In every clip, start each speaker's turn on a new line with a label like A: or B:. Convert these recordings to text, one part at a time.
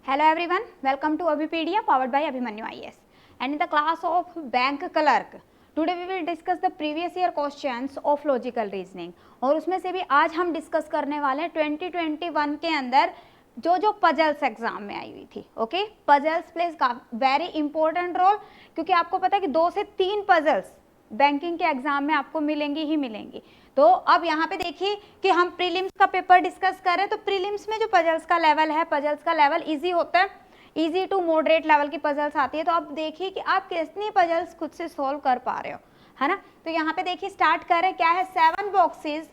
A: Hello everyone, welcome to Abhipedia powered by Abhimanyu IAS. And in the class of bank clerk, today we will discuss the previous year questions of logical reasoning. और उसमें से भी आज हम discuss करने वाले हैं 2021 के अंदर जो पजल्स एग्जाम में आई हुई थी. ओके, पजल्स प्लेज का वेरी इंपॉर्टेंट रोल, क्योंकि आपको पता है कि 2 से 3 पजल्स बैंकिंग के एग्जाम में आपको मिलेंगी ही मिलेंगी. तो अब यहाँ पे देखिए कि हम प्रीलिम्स का पेपर डिस्कस कर रहे हैं. तो प्रीलिम्स में जो पजल्स का लेवल है, पजल्स का लेवल इजी होता है, इजी टू मॉडरेट लेवल की पजल्स आती है. तो अब देखिए कि आप कितनी पजल्स खुद से सॉल्व कर पा रहे हो, है ना. तो यहाँ पे देखिए स्टार्ट करें. क्या है? 7 boxes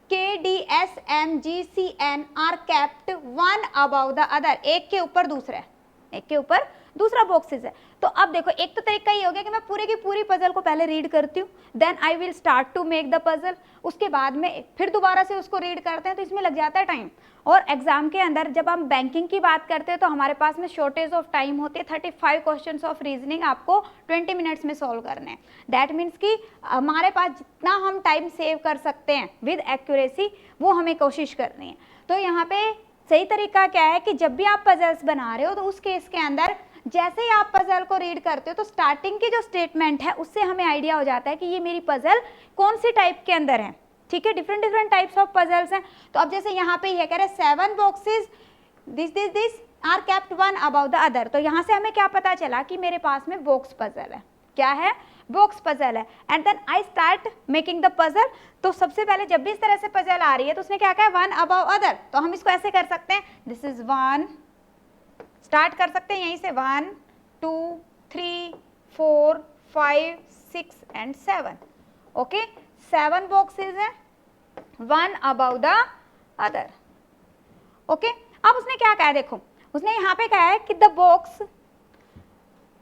A: KDSMGCN are kept one above the other. एक के ऊपर दूसरा है, एक के ऊपर दूसरा बॉक्सेस है. तो अब देखो, एक तो तरीका ये हो गया कि मैं पूरी की पूरी पजल को पहले रीड करती हूँ, then I will start to make the puzzle. उसके बाद में फिर दोबारा से उसको रीड करते हैं, तो इसमें लग जाता है टाइम. और एग्जाम के अंदर जब हम बैंकिंग की बात करते हैं तो हमारे पास में शॉर्टेज ऑफ टाइम होती है. 35 क्वेश्चंस ऑफ रीजनिंग आपको 20 मिनट्स में सॉल्व करने हैं. दैट मीन्स कि हमारे पास जितना हम टाइम सेव कर सकते हैं विद एक्यूरेसी, वो हमें कोशिश करनी है. तो यहाँ पे सही तरीका क्या है कि जब भी आप पजल्स बना रहे हो तो उस केस के अंदर जैसे ही आप पजल को रीड करते हो तो स्टार्टिंग की जो स्टेटमेंट है उससे हमें आइडिया हो जाता है कि ये मेरी पजल कौन सी टाइप के अंदर है. ठीक है, डिफरेंट टाइप्स ऑफ पजल्स हैं. तो अब जैसे यहाँ पे ये कह रहे हैं 7 boxes this are kept one above the other. तो यहाँ से हमें क्या पता चला कि मेरे पास में बॉक्स पजल है. क्या है? बॉक्स पजल है. And then I start making the puzzle. तो सबसे पहले जब भी इस तरह से पजल आ रही है तो उसने क्या कहा? One above other. तो हम इसको ऐसे कर सकते हैं, दिस इज 1. स्टार्ट कर सकते हैं यहीं से 1 2 3 4 5 6 एंड 7. ओके, 7 बॉक्सेस हैं, 1 अबाउ द अदर. ओके, अब उसने क्या कहा है? देखो, उसने यहाँ पे कहा है कि the box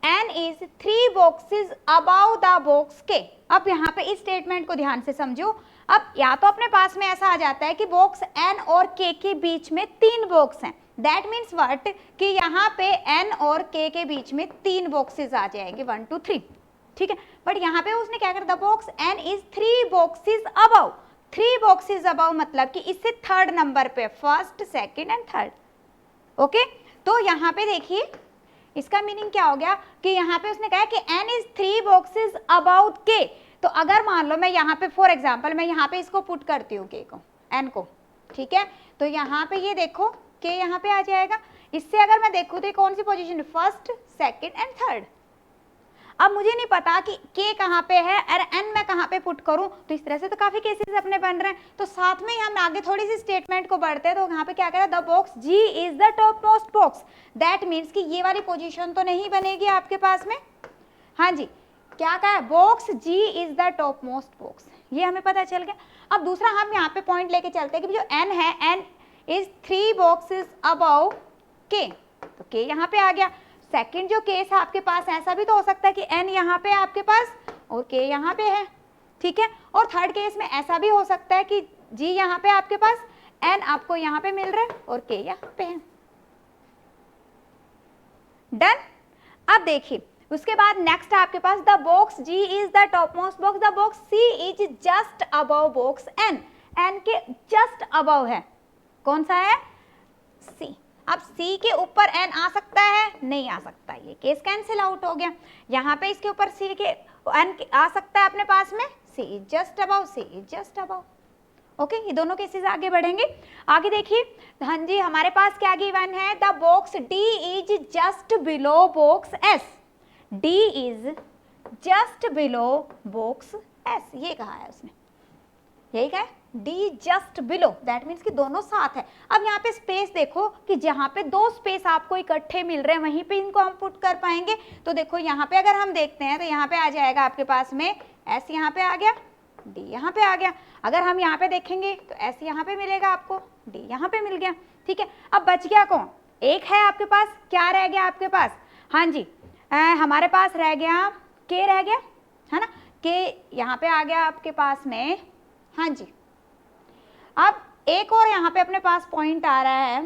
A: n is 3 boxes above the box k. अब यहाँ पे इस स्टेटमेंट को ध्यान से समझो. अब या तो अपने पास में ऐसा आ जाता है कि बॉक्स n और k के बीच में 3 बॉक्स हैं. दैट मीन्स व्हाट कि यहाँ पे n और k के बीच में 3 बॉक्सेस आ जाएंगे, 1 2 3. ठीक है, बट यहाँ पे उसने क्या कर, the box n is 3 boxes above. 3 boxes above मतलब कि इससे थर्ड नंबर पे, first second and third. Okay, तो यहाँ पे देखिए इसका मीनिंग क्या हो गया कि यहाँ पे उसने कहा कि n is 3 boxes about k. तो अगर मान लो मैं यहाँ पे फॉर एग्जांपल मैं यहाँ पे इसको पुट करती हूँ k को, n को. ठीक है, तो यहाँ पे ये देखो k यहाँ पे आ जाएगा. इससे अगर मैं देखूँ तो ये कौन सी position? First second and third. अब मुझे नहीं पता कि k कहाँ पे है और n मैं कहाँ पे पुट करूँ. तो इस तरह से तो काफी केसेस अपने बन रहे हैं. तो साथ में ही हम आगे थोड़ी सी स्टेटमेंट को बढ़ते हैं. तो यहाँ पे क्या कह रहा है? The box g is the top most box. That means कि ये वाली पोजीशन तो नहीं बनेगी आपके पास में. हाँ जी, क्या कहा है? Box g is the top most box. ये हमें पता चल गया. अब दूसरा हम यहाँ पे पॉइंट लेके चलते हैं कि जो n है, n is 3 boxes above k. तो k यहाँ पे आ गया. सेकंड जो केस है आपके पास, ऐसा भी तो हो सकता है कि n यहाँ पे है आपके पास और k यहाँ पे है. ठीक है, और थर्ड केस में ऐसा भी हो सकता है कि g यहाँ पे आपके पास, n आपको यहाँ पे मिल रहा है और k यहाँ पे है. डन. अब देखिए उसके बाद नेक्स्ट आपके पास the box g is the top most box. The box c is just above box n. n के जस्ट अबव है. कौन सा है? c. अब c के ऊपर n आ सकता है? नहीं आ सकता. ये केस कैंसिल आउट हो गया. यहाँ पे इसके ऊपर c के n आ सकता है अपने पास में, c is just above, c is just above. Okay, ये दोनों केसेस आगे बढ़ेंगे. आगे देखिए, हाँ जी, हमारे पास क्या गिवन है? The box d is just below box s. d is just below box s. ये कहा है उसने, यही कहा है, d just below. That means कि दोनों साथ है. अब यहाँ पे स्पेस देखो कि जहाँ पे 2 स्पेस आपको इकट्ठे मिल रहे हैं वहीं पे इनको हम पुट कर पाएंगे. तो देखो यहाँ पे अगर हम देखते हैं तो यहाँ पे आ जाएगा आपके पास में s यहाँ पे आ गया, d यहाँ पे आ गया. अगर हम यहाँ पे देखेंगे तो s यहाँ पे मिलेगा आपको, d यहाँ पे मिल गया. ठीक है, अब बच गया कौन? एक है आपके पास. क्या रह गया आपके पास? हाँ जी, हमारे पास रह गया k, रह गया है ना. k यहाँ पे आ गया आपके पास में. हाँ जी, अब एक और यहाँ पे अपने पास पॉइंट आ रहा है.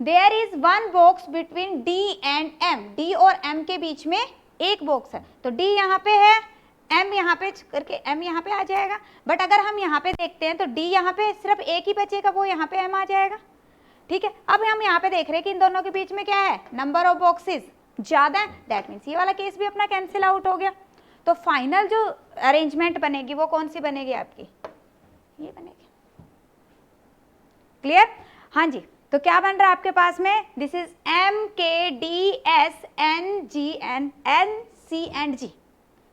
A: There is 1 box between d and m. d और m के बीच में एक बॉक्स है. तो d यहाँ पे है, m यहाँ पे करके m यहाँ पे आ जाएगा. बट अगर हम यहाँ पे देखते हैं तो d यहाँ पे सिर्फ एक ही बचेगा, वो यहाँ पे m आ जाएगा. ठीक है, अब हम यहाँ पे देख रहे हैं कि इन दोनों के बीच में क्या है, नंबर ऑफ बॉक्सेस ज्यादा है, दैट मीन्स ये वाला केस भी अपना कैंसिल आउट हो गया। तो फाइनल जो अरेंजमेंट बनेगी वो कौन सी बनेगी आपकी, ये बनेगी। क्लियर? हाँ जी, तो क्या बन रहा है आपके पास में, this is M K D S N G N N C and G.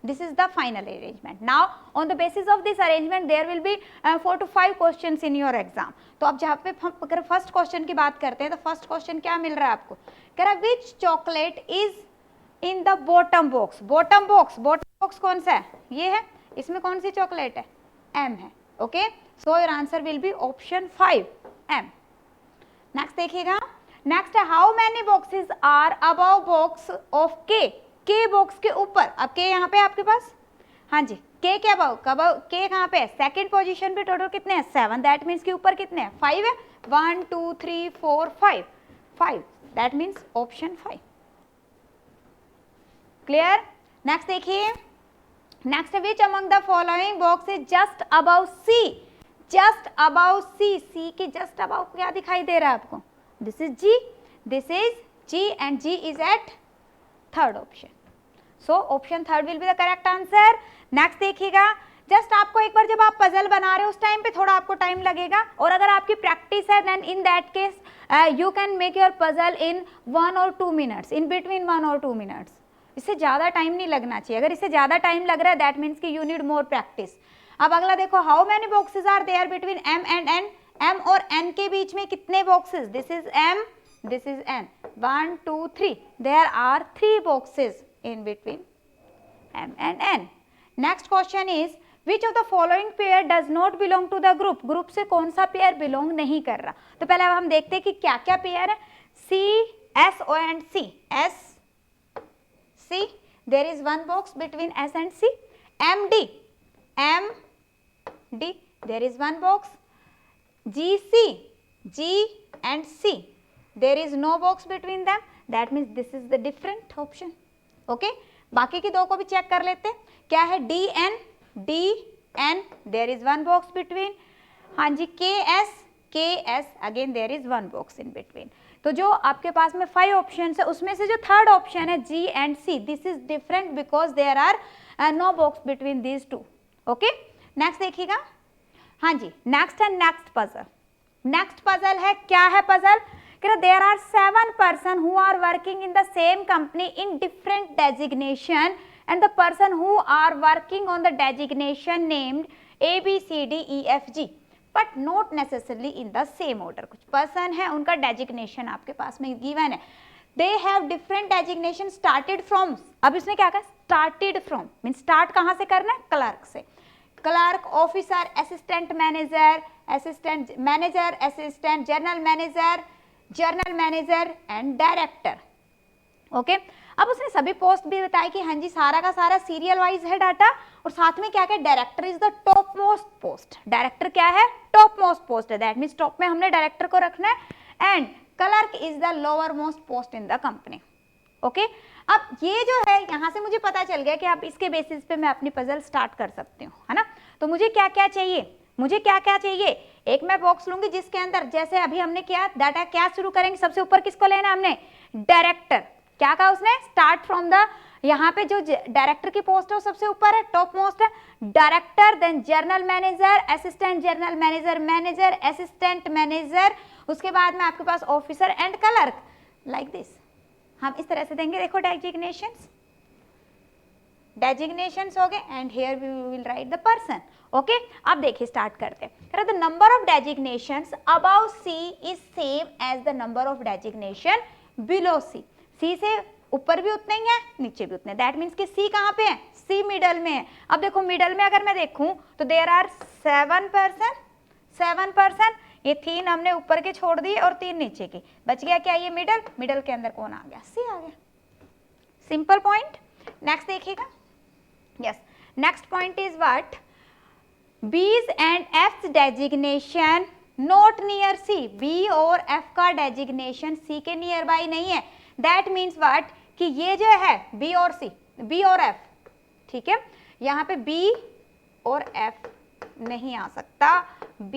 A: This is the final arrangement. Now on the basis of this arrangement there will be 4 to 5 questions in your exam. तो अब जहाँ पे हम अगर first question की बात करते हैं तो फर्स्ट क्वेश्चन क्या मिल रहा है आपको, कह रहा है which chocolate is in the bottom box. Bottom box कौन सा है, ये है, इसमें कौन सी चॉकलेट है, M है। Okay, so your answer will be option 5 M। Next देखिएगा, नेक्स्ट है how many boxes are above box of के बॉक्स के ऊपर। अब के यहाँ पे आपके पास, हाँ जी, के क्या अबव, के कहाँ पे है, सेकंड पोजीशन पे टोटल कितने हैं 7, दैट मीन्स के ऊपर कितने हैं 5 है, 1 2 3 4 5, that means option 5। Clear? Next देखिए, next which among the following box is just above C, just above C के जस्ट अबव क्या दिखाई दे रहा है आपको, this is G and G is at third option, so option third will be the correct answer. Next देखिएगा, just आपको एक बार जब आप पजल बना रहे हो उस टाइम पे थोड़ा आपको टाइम लगेगा, और अगर आपकी प्रैक्टिस है then in that case you can make your puzzle in 1 or 2 minutes, in between 1 or 2 minutes। इससे ज़्यादा टाइम नहीं लगना चाहिए, अगर इससे ज़्यादा टाइम लग रहा है दैट मीन्स कि यू नीड मोर प्रैक्टिस। अब अगला देखो, how many boxes are there between M and N, M और N के बीच में कितने boxes, this is M, this is N, 1 2 3, there are 3 boxes in between M and N. Next question is which of the following pair does not belong to the group, group से कौन सा pair belong नहीं कर रहा। तो पहले अब हम देखते हैं कि क्या क्या पेयर है, C S O and C, C there is one box between S and C, M D there is one box, G and C there is no box between them, that means this is the different option। okay, बाकी की दो को भी check कर लेते हैं, क्या है D N there is one box between, हाँ जी, K S again there is one box in between। तो जो आपके पास में 5 ऑप्शन है उसमें से जो थर्ड ऑप्शन है G and C, this is different because there are no box between these two. Okay, next देखिएगा, हाँ जी, नेक्स्ट है नेक्स्ट पजल है, क्या है puzzle, there are 7 person who are working in the same company in different designation and the person who are working on the designation named A B C D E F G but not necessarily in the same order। कुछ person है उनका designation आपके पास में given है, they have different designation started from, अब इसने क्या कहा started from मीन स्टार्ट कहाँ से करना है, क्लर्क से, clerk, officer, assistant manager, assistant general manager and director. Okay, अब उसने सभी पोस्ट भी बताया कि हाँ जी सारा का सारा सीरियल वाइज है डाटा, और साथ में क्या क्या, director is the top most post, director क्या है, टॉप मोस्ट पोस्ट है, दैट मीन्स टॉप में हमने डायरेक्टर को रखना है, and clerk is the lower most post in the company. Okay, अब ये जो है यहाँ से मुझे पता चल गया कि अब इसके बेसिस पे मैं अपनी पजल स्टार्ट कर सकती हूँ, है ना। तो मुझे क्या क्या चाहिए, एक मैं बॉक्स लूंगी जिसके अंदर, जैसे अभी हमने किया डाटा, क्या शुरू करेंगे, सबसे ऊपर किसको लेना हमने, डायरेक्टर, क्या कहा उसने, स्टार्ट फ्रॉम द, यहाँ पे जो डायरेक्टर की पोस्ट है वो सबसे ऊपर है, टॉप मोस्ट है, director, then general manager, assistant general manager, assistant manager, उसके बाद में आपके पास officer and clerk, like this हम इस तरह से देंगे। देखो डेजिग्नेशंस हो गए, and here we will write the person. Okay, अब देखिए स्टार्ट करते हैं। The number of designations above C is same as the number of designation below C, C से ऊपर भी उतने ही है, नीचे भी उतने, दैट मीन्स कि सी कहाँ पे है, सी मिडल में है। अब देखो मिडल में अगर मैं देखूं तो देयर आर 7 पर्सन, ये 3 हमने ऊपर के छोड़ दिए और 3 नीचे की, बच गया क्या, ये मिडल के अंदर कौन आ गया, सी आ गया, सिंपल पॉइंट। नेक्स्ट देखिएगा, yes, next point is what, B's and F's designation not near C, B और F का डेजिग्नेशन C के नियर बाई नहीं है, दैट मीन्स व्हाट, कि ये जो है B और F, ठीक है, यहाँ पे B और F नहीं आ सकता, B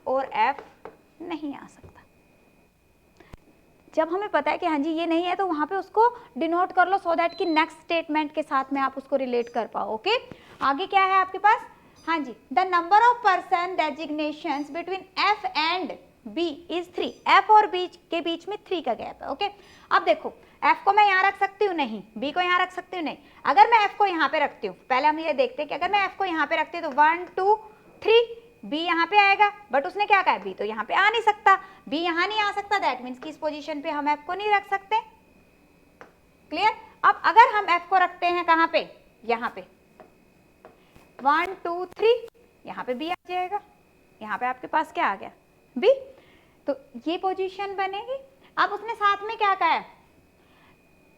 A: और F नहीं आ सकता, जब हमें पता है कि हाँ जी ये नहीं है तो वहाँ पे उसको डिनोट कर लो, सो दैट कि नेक्स्ट स्टेटमेंट के साथ में आप उसको रिलेट कर पाओ। ओके, आगे क्या है आपके पास, हाँ जी, the number of person designations between F and B is 3। F और बी के बीच में 3 का गैप है। ओके, अब देखो एफ को मैं यहाँ रख सकती हूँ, नहीं, बी को यहाँ रख सकती हूँ, नहीं। अगर मैं एफ को यहाँ पे रखती हूँ, पहले हम ये देखते हैं कि अगर मैं एफ को यहाँ पे रखती हूँ तो 1 2 3 बी यहाँ पे आएगा, बट उसने क्या कहा, बी तो यहाँ पे आ नहीं सकता, बी यहाँ नहीं आ सकता, दैट मीन्स कि इस पोजीशन पे हम एफ को नहीं रख सकते। क्लियर। अब अगर हम एफ को रखते हैं कहाँ पे, यहाँ पे 1 2 3, यहाँ पे बी आ जाएगा, यहाँ पे आपके पास क्या आ गया, बी, तो ये पोजीशन बनेगी। अब उसने साथ में क्या कहा है,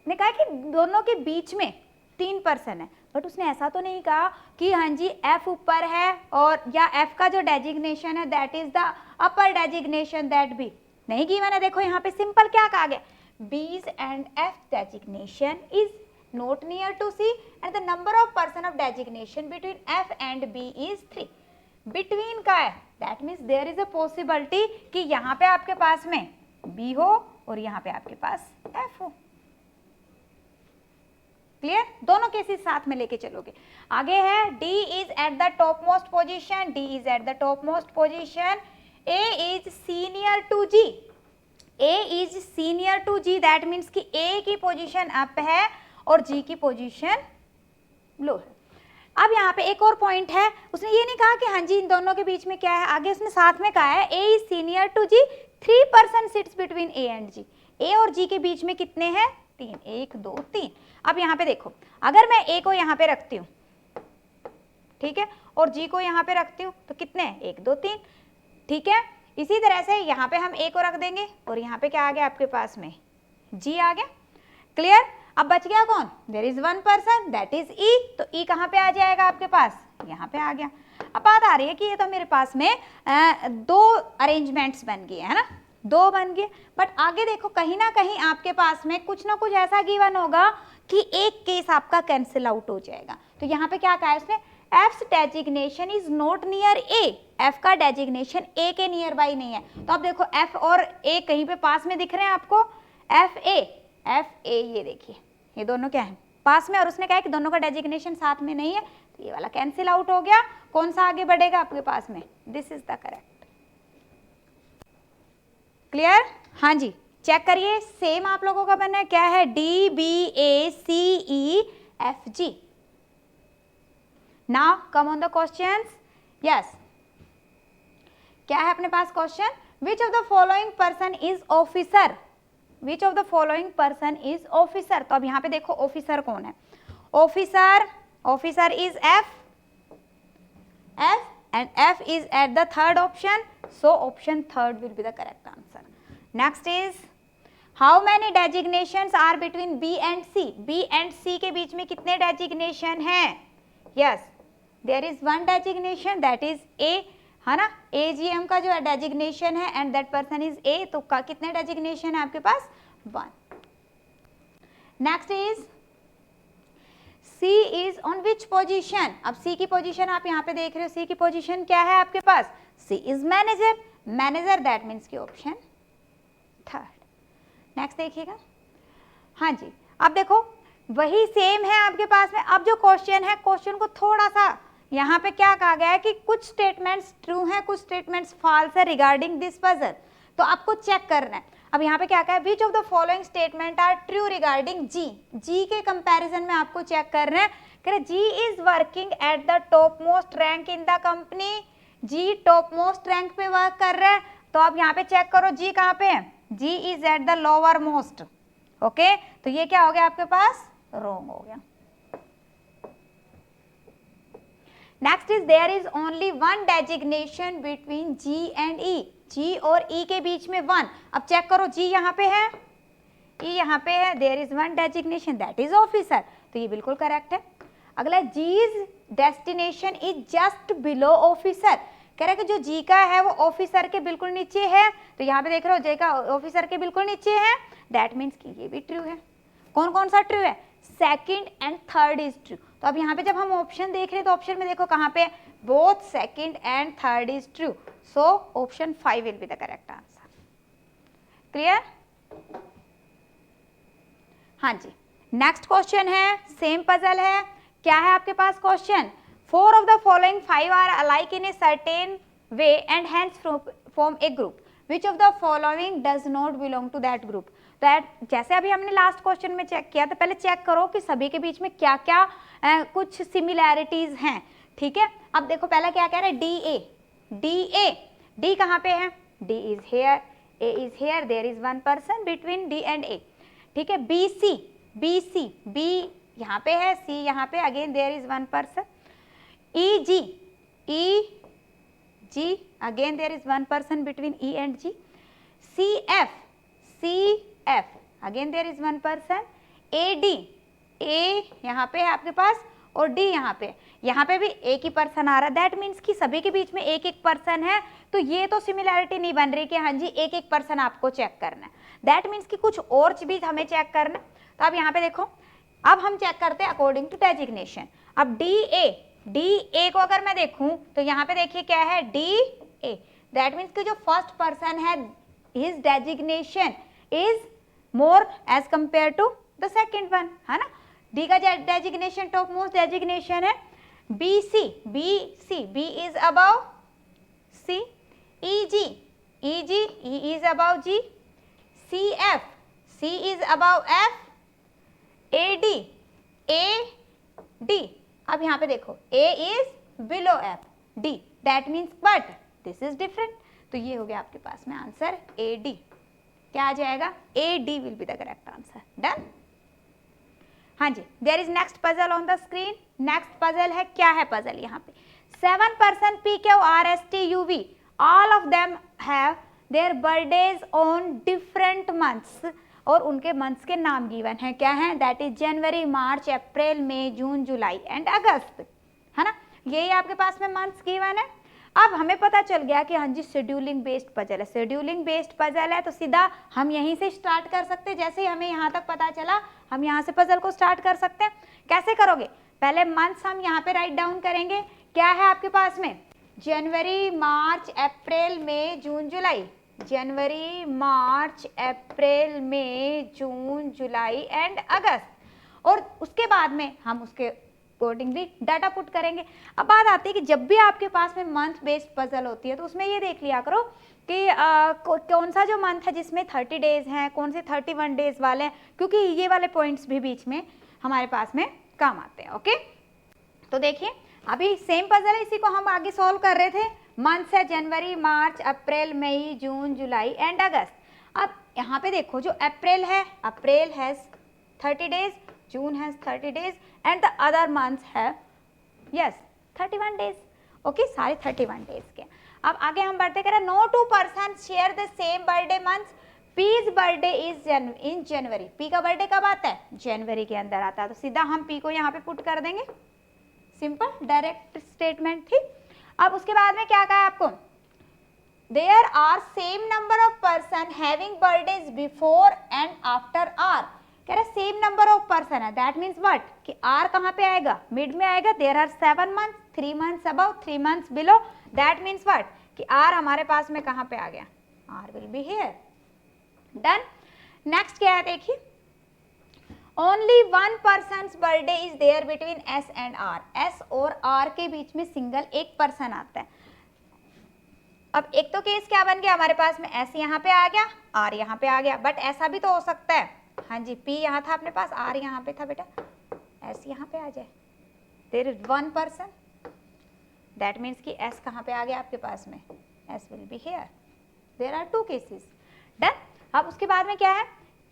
A: ने कहा कि दोनों के बीच में 3 पर्सन है, बट उसने ऐसा तो नहीं कहा कि हाँ जी एफ ऊपर है और या एफ का जो डेजिग्नेशन है that is the upper designation that B, नहीं की मैंने। देखो यहाँ पे सिंपल क्या कहा गया, B's and F designation is not near to C and the number of person of designation between F and B is 3। Between का है, that means there is a possibility कि यहाँ पे आपके पास में बी हो और यहाँ पे आपके पास एफ हो। क्लियर, दोनों केसेस साथ में लेके चलोगे। आगे है D is at the top most position, D is at the top most position, A is senior to G, A is senior to G, that means कि A की पोजीशन अप है और G की पोजीशन लो है। अब यहाँ पे एक और पॉइंट है, उसने ये नहीं कहा कि हाँ जी इन दोनों के बीच में क्या है, आगे उसने साथ में कहा है A is senior to G, 3 person sits between A and G, A और G के बीच में कितने हैं, 3, 1 2 3। अब यहाँ पे देखो, अगर मैं A को यहाँ पे रखती हूँ, ठीक है, और G को यहाँ पे रखती हूँ तो कितने हैं, 1 2 3, ठीक है। इसी तरह से यहाँ पे हम A को रख देंगे और यहाँ पे क्या आ गया आपके पास में, G आ गया। क्लियर। अब बच गया कौन, there is 1 person that is E, तो E कहाँ पे आ जाएगा आपके पास, यहाँ पे आ गया। अब बात आ रही है कि ये तो मेरे पास में 2 अरेंजमेंट्स बन गए है ना, 2 बन गए, बट आगे देखो कहीं ना कहीं आपके पास में कुछ ना कुछ ऐसा गिवन होगा कि एक केस आपका कैंसिल आउट हो जाएगा। तो यहाँ पे क्या कहा है उसने, F designation is not near A, F का डेजिग्नेशन ए के नियर बाई नहीं है। तो अब देखो एफ और ए कहीं पे पास में दिख रहे हैं आपको, एफ ए ये देखिए ये दोनों क्या है, पास में, और उसने कहा कि दोनों का डेजिग्नेशन साथ में नहीं है, तो ये वाला कैंसिल आउट हो गया। कौन सा आगे बढ़ेगा आपके पास में, this is the correct. Clear, हाँ जी, चेक करिए, सेम आप लोगों का बनना है, क्या है, D B A C E F G. Now come on the questions. Yes, क्या है अपने पास question, which of the following person is officer, which of the following person is officer. तो अब यहाँ पे देखो ऑफिसर कौन है, officer is F and F is at the third option, so option third will be the correct answer. Next is how many designations are between B and C, B and C के बीच में कितने designation हैं, yes there is one designation that is A, है ना, AGM का जो designation है and that person is A, तो कितने designation है आपके पास, 1. Next is C is on which position, अब C की पोजीशन आप यहाँ पे देख रहे हो, C की पोजीशन क्या है आपके पास, C is manager, that means की ऑप्शन 3rd. नेक्स्ट देखिएगा, हाँ जी, अब देखो वही सेम है आपके पास में। अब जो क्वेश्चन है, क्वेश्चन को थोड़ा सा यहाँ पे क्या कहा गया है कि कुछ स्टेटमेंट्स ट्रू हैं, कुछ स्टेटमेंट्स फॉल्स है रिगार्डिंग दिस पजल, तो आपको चेक करना है। अब यहाँ पे क्या कहा है, which of the following statement are true regarding G, G के कंपैरिजन में आपको चेक करना है। कह रहे G is working at the top most rank in the company, G top most rank पे वर्क कर रहा है, तो आप यहाँ पे चेक करो जी कहाँ पे है, G is at the lower most. Okay, तो ये क्या हो गया आपके पास, रॉन्ग हो गया। Next is there is only one designation between G and E, G और ई के बीच में 1। अब चेक करो जी यहाँ पे है, ई यहाँ पे है, there is one designation that is officer, तो ये बिल्कुल करेक्ट है। अगला G is destination is just below officer, कह रहा है कि जो जी का है वो ऑफिसर के बिल्कुल नीचे है, तो यहाँ पे देख रहे हो जे का ऑफिसर के बिल्कुल नीचे है, दैट मीन्स कि ये भी ट्रू है। कौन कौन सा ट्रू है, 2nd and 3rd is true. तो अब यहाँ पे जब हम ऑप्शन देख रहे हैं तो ऑप्शन में देखो कहाँ पे, both 2nd and 3rd is true, so option 5 will be the correct answer. Clear. हाँ जी, नेक्स्ट क्वेश्चन है, सेम पजल है। क्या है आपके पास question? 4 of the following 5 are alike in a certain way and hence form a group, which of the following does not belong to that group. That जैसे अभी हमने लास्ट क्वेश्चन में चेक किया, तो पहले चेक करो कि सभी के बीच में क्या क्या कुछ सिमिलैरिटीज हैं, ठीक है। अब देखो पहला क्या कह रहा है, D A, D A, D कहाँ पे है, D is here, A is here, there is one person between D and A, ठीक है। B C, B C, B यहाँ पे है, सी यहाँ पे, again there is one person. E G, E G, again there is one person between E and G. C F, C F, again there is one person. A D, A यहाँ पे है आपके पास और D यहाँ पे भी एक ही person आ रहा है। दैट मीन्स कि सभी के बीच में एक एक पर्सन है, तो ये तो सिमिलैरिटी नहीं बन रही कि हाँ जी एक एक पर्सन आपको चेक करना है। दैट मीन्स कि कुछ और भी हमें चेक करना है। तो अब यहाँ पे देखो, अब हम चेक करते हैं अकॉर्डिंग टू डेजिग्नेशन। अब डी ए को अगर मैं देखूं तो यहाँ पे देखिए क्या है, डी ए, दैट मीन्स कि जो फर्स्ट पर्सन है his designation is more as compare to the second one, है ना। डी का डेजिग्नेशन टॉप मोस्ट डेजिग्नेशन है। B C, B is above C. E G, E is above G. C F, C is above F. A D, अब यहाँ पे देखो A is below F, D, that means but this is different. तो ये हो गया आपके पास में आंसर ए डी। क्या आ जाएगा, A D will be the correct answer. Done. हाँ जी, there is next puzzle on the screen. Next puzzle है, क्या है पजल यहाँ पे, 7 person P Q R S T U V, all of them have their birthdays on different months, और उनके months के नाम गिवन है। क्या है, that is January, March, April, May, June, July and August, है ना। यही आपके पास में मंथ्स गिवन है। अब हमें पता चल गया कि हाँ जी शेड्यूलिंग बेस्ड पजल है। शेड्यूलिंग बेस्ड पजल है तो सीधा हम यहीं से स्टार्ट कर सकते हैं। जैसे ही हमें यहाँ तक पता चला, हम यहाँ से पजल को स्टार्ट कर सकते हैं। कैसे करोगे, पहले मंथ्स हम यहाँ पे राइट डाउन करेंगे। क्या है आपके पास में, जनवरी, March, April, May, June, July. January, March, April, May, June, July and अगस्त। और उसके बाद में हम उसके अकॉर्डिंगली डाटा पुट करेंगे। अब बात आती है कि जब भी आपके पास में मंथ बेस्ड पजल होती है तो उसमें ये देख लिया करो कि कौन सा जो मंथ है जिसमें 30 डेज हैं, कौन से 31 डेज वाले हैं, क्योंकि ये वाले पॉइंट्स भी बीच में हमारे पास में काम आते हैं। ओके, तो देखिए अभी सेम पजल है, इसी को हम आगे सॉल्व कर रहे थे। मंथ्स है जनवरी, March, April, May, June, July and अगस्त। अब यहाँ पे देखो जो अप्रैल है, April has 30 days, June has 30 days and the other months have yes 31 days. Okay, सारे 31 डेज के। अब आगे हम बढ़ते करें, no two person share the same birthday month. P's birthday is in January. P का बर्थडे कब आता है, जनवरी के अंदर आता है, तो सीधा हम पी को यहाँ पे पुट कर देंगे। सिंपल डायरेक्ट स्टेटमेंट थी। अब उसके बाद में क्या कहा आपको, there are same number of person having birthdays before and after R. कह रहा सेम नंबर ऑफ पर्सन है, दैट मीन्स व्हाट कि आर कहाँ पे आएगा, मिड में आएगा। There are 7 months, 3 months above, 3 months below, that means what कि आर हमारे पास में कहाँ पे आ गया, R will be here. Done. Next क्या है देखिए, only one person birthday is there between S and R. S और आर के बीच में सिंगल एक पर्सन आता है। अब एक तो केस क्या बन गया हमारे पास में, एस यहाँ पे आ गया, आर यहाँ पे आ गया, बट ऐसा भी तो हो सकता है, हाँ जी पी यहाँ था अपने पास, आर यहाँ पे था बेटा, एस यहाँ पे आ जाए, there is one person, that means कि एस कहाँ पे आ गया आपके पास में, S will be here. There are 2 cases. Done. अब उसके बाद में क्या है,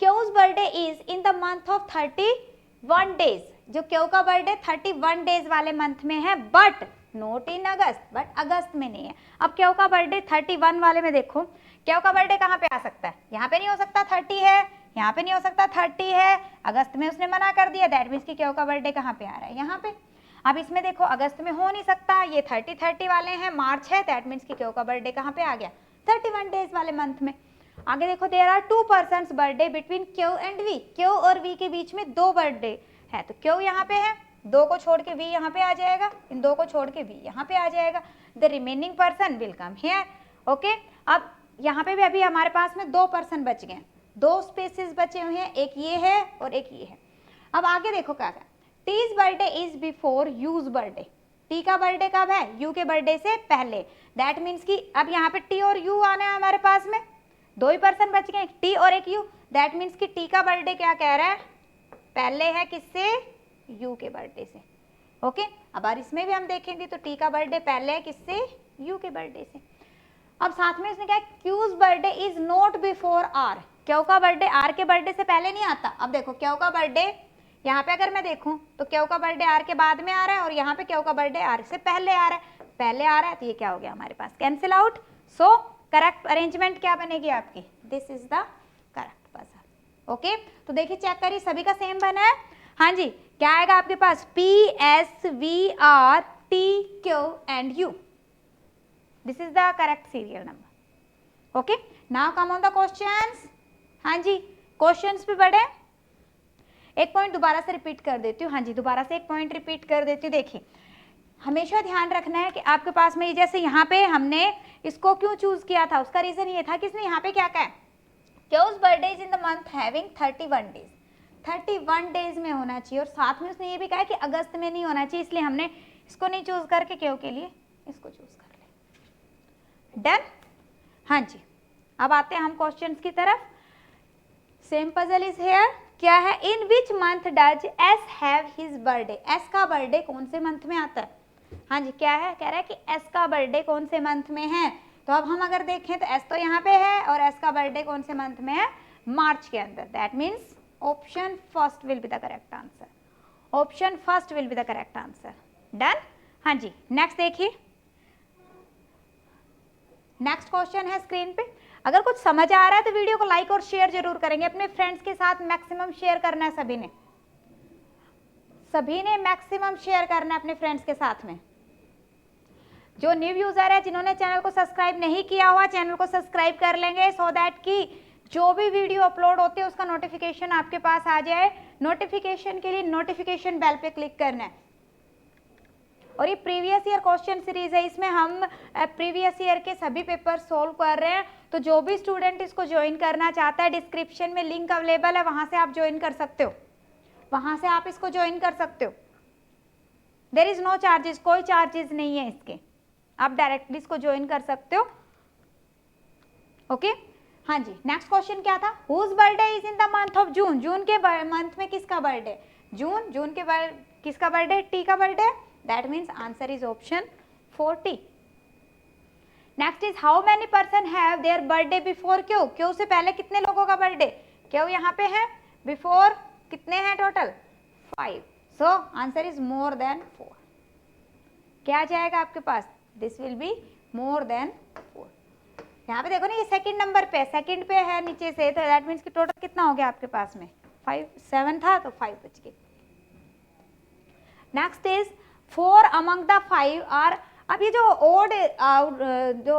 A: Q's birthday is in the month of 31 days. जो क्यू का बर्थडे 31 डेज वाले मंथ में है, but not in August, but अगस्त में नहीं है। अब क्यू का बर्थडे 31 वाले में देखो, क्यू का बर्थडे कहाँ पे आ सकता है, यहाँ पे नहीं हो सकता, 30 है, यहाँ पे नहीं हो सकता, 30 है, अगस्त में उसने मना कर दिया, दैट मीन्स कि क्यू का बर्थडे कहाँ पे आ रहा है, यहाँ पे। अब इसमें देखो अगस्त में हो नहीं सकता, ये 30 वाले हैं, मार्च है, दैट मीन्स कि क्यू का बर्थडे कहाँ पे आ गया, 31 डेज वाले मंथ में। आगे देखो, there are 2 persons birthday between Q and V. Q और वी के बीच में 2 बर्थडे है, तो क्यू यहाँ पे है, 2 को छोड़ के वी यहाँ पे आ जाएगा, इन 2 को छोड़ के वी यहाँ पे आ जाएगा, the remaining person will come here. Okay, अब यहाँ पे भी अभी हमारे पास में 2 पर्सन बच गए, दो स्पेसेस बचे हुए हैं, एक ये है और एक ये है। अब आगे देखो क्या है, T's birthday is before U's birthday. T का बर्थडे कब है? यू के बर्थडे से पहले। दैट मीन्स कि अब यहाँ पे टी और यू आना है हमारे पास में, दो ही पर्सन बच गए, एक टी और एक यू। दैट मीन्स कि टी का बर्थडे क्या कह रहा है? पहले है किससे? यू के बर्थडे से। ओके, अब और इसमें भी हम देखेंगे तो टी का बर्थडे पहले है किससे? यू के बर्थडे से। अब साथ में इसने क्या, Q's birthday is not before R. Q का बर्थडे आर के बर्थडे से पहले नहीं आता। अब देखो क्यू का बर्थडे यहाँ पे अगर मैं देखूं तो क्यू का बर्थडे आर के बाद में आ रहा है और यहाँ पे क्यू का बर्थडे आर से पहले आ रहा है, पहले आ रहा है, तो ये क्या हो गया हमारे पास? Cancel out. So correct arrangement क्या बनेगी आपकी? This is the correct puzzle. Okay, तो देखिए चेक करिए सभी का सेम बना है। हाँ जी, क्या आएगा आपके पास? P S V R T Q and U. This is the correct serial number. Okay, now come on the questions. हाँ जी, क्वेश्चंस भी बड़े। एक पॉइंट दोबारा से रिपीट कर देती हूँ। हाँ जी, दोबारा से एक पॉइंट रिपीट कर देती हूँ। देखिए, हमेशा ध्यान रखना है कि आपके पास में जैसे यहाँ पे हमने इसको क्यों चूज किया था, उसका रीजन ये था कि इसने यहाँ पे क्या कहा है, Q's birthday is in the month having 31 days. 31 days में होना चाहिए, और साथ में उसने ये भी कहा है कि अगस्त में नहीं होना चाहिए, इसलिए हमने इसको नहीं चूज करके क्यों के लिए इसको चूज कर लिया। डन। हाँ जी, अब आते हैं हम क्वेश्चंस की तरफ। Same puzzle is here. क्या है? In which month does S have his birthday. S का बर्थडे कौन से मंथ में आता है? हाँ जी, क्या है? कह रहा है कि एस का बर्थडे कौन से मंथ में है। तो अब हम अगर देखें तो एस तो यहाँ पे है और एस का बर्थडे कौन से मंथ में है? मार्च के अंदर। That means option first will be the correct answer. Option first will be the correct answer. Done. हाँ जी, नेक्स्ट देखिए। नेक्स्ट क्वेश्चन है स्क्रीन पे। अगर कुछ समझ आ रहा है तो वीडियो को लाइक और शेयर जरूर करेंगे। अपने फ्रेंड्स के साथ मैक्सिमम शेयर करना है, सभी ने मैक्सिमम शेयर करना है अपने फ्रेंड्स के साथ में। जो न्यू यूजर है, जिन्होंने चैनल को सब्सक्राइब नहीं किया हुआ, चैनल को सब्सक्राइब कर लेंगे सो दैट कि जो भी वीडियो अपलोड होती है उसका नोटिफिकेशन आपके पास आ जाए। नोटिफिकेशन के लिए नोटिफिकेशन बेल पे क्लिक करना है। और ये प्रीवियस ईयर क्वेश्चन सीरीज है, इसमें हम प्रीवियस ईयर के सभी पेपर सोल्व कर रहे हैं। तो जो भी स्टूडेंट इसको ज्वाइन करना चाहता है, डिस्क्रिप्शन में लिंक अवेलेबल है, वहां से आप ज्वाइन कर सकते हो, वहां से आप इसको ज्वाइन कर सकते हो। देयर इज नो चार्जेस, कोई चार्जेस नहीं है इसके, आप डायरेक्टली इसको ज्वाइन कर सकते हो। ओके, हाँ जी, नेक्स्ट क्वेश्चन क्या था? Whose birthday is in the month of June. जून के मंथ में किसका बर्थडे? जून के किसका बर्थडे? टी का birthday. That means answer is option 4 T. Next is how many person have their birthday before Q. Q से पहले कितने लोगों का बर्थडे? क्यू यहाँ पे है, बिफोर कितने हैं total? 5। So answer is more than 4। क्या आ जाएगा आपके पास? This will be more than 4। यहाँ पे देखो ना, ये सेकंड नंबर पे, सेकंड पे है नीचे से, तो दैट मीन्स कि टोटल कितना हो गया आपके पास में? 7 था तो 5 बच गए। Next is 4 among the 5 R. अब ये जो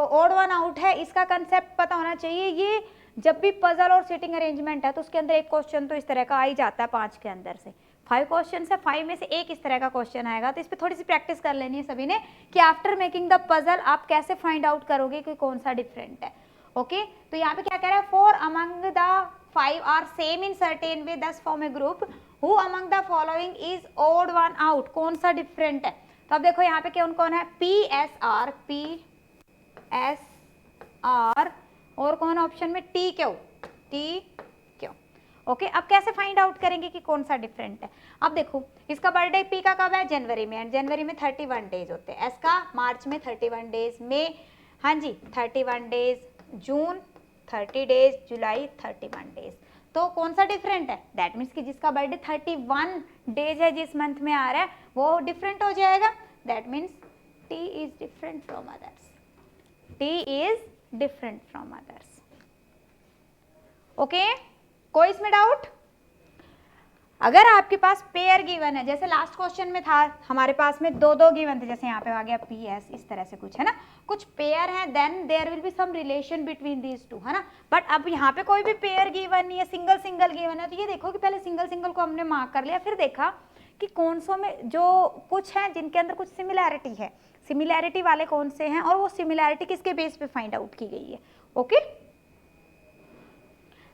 A: ओड वन आउट है, इसका कंसेप्ट पता होना चाहिए। ये जब भी पजल और सिटिंग अरेंजमेंट है तो उसके अंदर एक क्वेश्चन तो इस तरह का आ ही जाता है 5 के अंदर से। 5 क्वेश्चन है, 5 में से एक इस तरह का क्वेश्चन आएगा। तो इस पर थोड़ी सी प्रैक्टिस कर लेनी है सभी ने कि आफ्टर मेकिंग द पजल आप कैसे फाइंड आउट करोगे कि कौन सा डिफरेंट है। ओके, तो यहाँ पे क्या कह रहा है? 4 among the 5 are same in certain way, thus form a group. Who among the following is odd one out. कौन सा डिफरेंट है? तो अब देखो यहाँ पे कौन कौन है? पी एस आर और कौन ऑप्शन में? T Q. ओके, अब कैसे फाइंड आउट करेंगे कि कौन सा डिफरेंट है? अब देखो, इसका बर्थडे पी का कब है? जनवरी में, एंड जनवरी में 31 डेज होते हैं। एस का मार्च में 31 डेज, मई हाँ जी 31 डेज, जून 30 डेज, जुलाई 31 डेज। तो कौन सा डिफरेंट है? दैट मीन्स कि जिसका बर्थडे 31 डेज है, जिस मंथ में आ रहा है, वो डिफरेंट हो जाएगा। That means T is different from others. T is different from others. Okay, कोई इसमें डाउट? अगर आपके पास पेयर गिवन है, जैसे लास्ट क्वेश्चन में था हमारे पास में दो गिवन थे, जैसे यहाँ पे आ गया पी एस, इस तरह से कुछ है ना, कुछ पेयर है, then there will be some relation between these two, है ना। बट अब यहाँ पे कोई भी पेयर गिवन नहीं है, सिंगल सिंगल गिवन है। तो ये देखो कि पहले सिंगल सिंगल को हमने मार्क कर लिया, फिर देखा कि कौन सो में जो कुछ है जिनके अंदर कुछ सिमिलैरिटी है, सिमिलैरिटी वाले कौन से हैं और वो सिमिलैरिटी किसके बेस पे फाइंड आउट की गई है। ओके,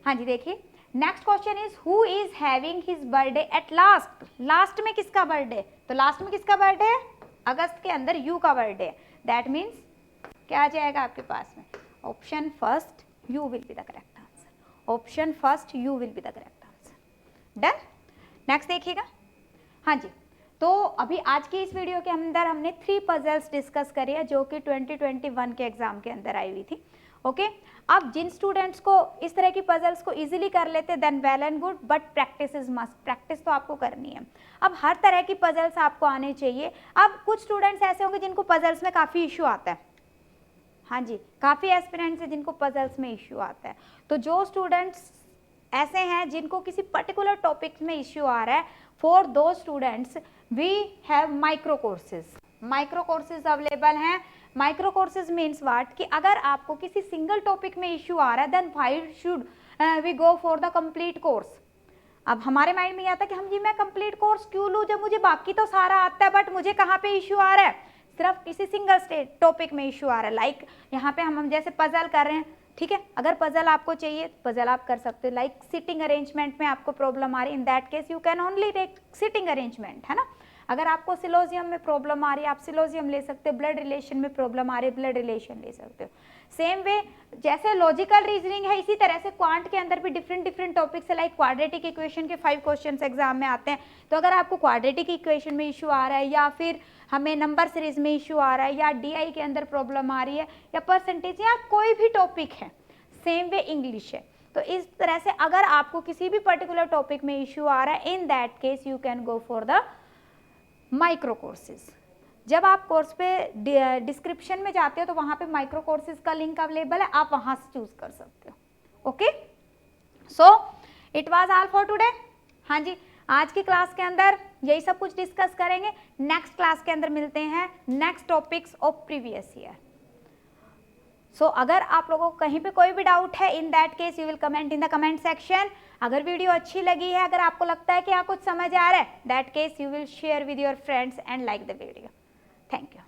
A: हाँ जी, देखिए next question is who is having his birthday at last. Last में किसका बर्थडे? तो लास्ट में किसका बर्थडे है? अगस्त के अंदर यू का बर्थडे है। दैट मीन्स क्या आ जाएगा आपके पास में? Option first you will be the correct answer. Option first you will be the correct answer. Done. Next देखिएगा। हाँ जी, तो अभी आज की इस वीडियो के अंदर हमने 3 पजल्स डिस्कस करी है जो कि 2021 के एग्जाम के अंदर आई हुई थी। ओके, अब जिन स्टूडेंट्स को इस तरह की पजल्स को इजीली कर लेते then well and good, but practice is must. Practice तो आपको करनी है। अब हर तरह की पजल्स आपको आने चाहिए। अब कुछ स्टूडेंट्स ऐसे होंगे जिनको पजल्स में काफ़ी इशू आता है। हाँ जी, काफ़ी एस्पिरेंट्स हैं जिनको पजल्स में इशू आता है। तो जो स्टूडेंट्स ऐसे हैं जिनको किसी पर्टिकुलर टॉपिक में इश्यू आ रहा है, for those students we have micro courses. Micro courses available हैं। माइक्रो कोर्सेज मीन्स व्हाट, कि अगर आपको किसी सिंगल टॉपिक में इश्यू आ रहा है then why should we go for the complete course. अब हमारे माइंड में ये आता है कि हम जी मैं कंप्लीट कोर्स क्यों लूँ जब मुझे बाकी तो सारा आता है, बट मुझे कहाँ पे इश्यू आ रहा है? सिर्फ किसी सिंगल टॉपिक में इश्यू आ रहा है। लाइक यहाँ पे हम जैसे पजल कर रहे हैं, ठीक है, अगर पजल आपको चाहिए पजल आप कर सकते हो। लाइक सिटिंग अरेंजमेंट में आपको प्रॉब्लम आ रही है, in that case you can only take sitting arrangement, है ना। अगर आपको सिलोजियम में प्रॉब्लम आ रही है आप सिलोजियम ले सकते हो। ब्लड रिलेशन में प्रॉब्लम आ रही है ब्लड रिलेशन ले सकते हो। सेम वे जैसे लॉजिकल रीजनिंग है, इसी तरह से क्वांट के अंदर भी डिफरेंट टॉपिक्स है। लाइक क्वाड्रेटिक इक्वेशन के 5 क्वेश्चंस एग्जाम में आते हैं। तो अगर आपको क्वाड्रेटिक इक्वेशन में इशू आ रहा है, या फिर हमें नंबर सीरीज में इशू आ रहा है, या DI के अंदर प्रॉब्लम आ रही है, या परसेंटेज, या कोई भी टॉपिक है, सेम वे इंग्लिश है, तो इस तरह से अगर आपको किसी भी पर्टिकुलर टॉपिक में इशू आ रहा है, in that case you can go for the micro courses. जब आप कोर्स पे डिस्क्रिप्शन में जाते हो तो वहाँ पे माइक्रो कोर्सेज का लिंक अवेलेबल है, आप वहाँ से चूज कर सकते हो। Okay, so it was all for today. हाँ जी, आज की क्लास के अंदर यही सब कुछ डिस्कस करेंगे। नेक्स्ट क्लास के अंदर मिलते हैं next topics of previous year. So अगर आप लोगों को कहीं पे कोई भी डाउट है, in that case you will comment in the comment section. अगर वीडियो अच्छी लगी है, अगर आपको लगता है कि यहाँ कुछ समझ आ रहा है, that case you will share with your friends and like the video. Thank you.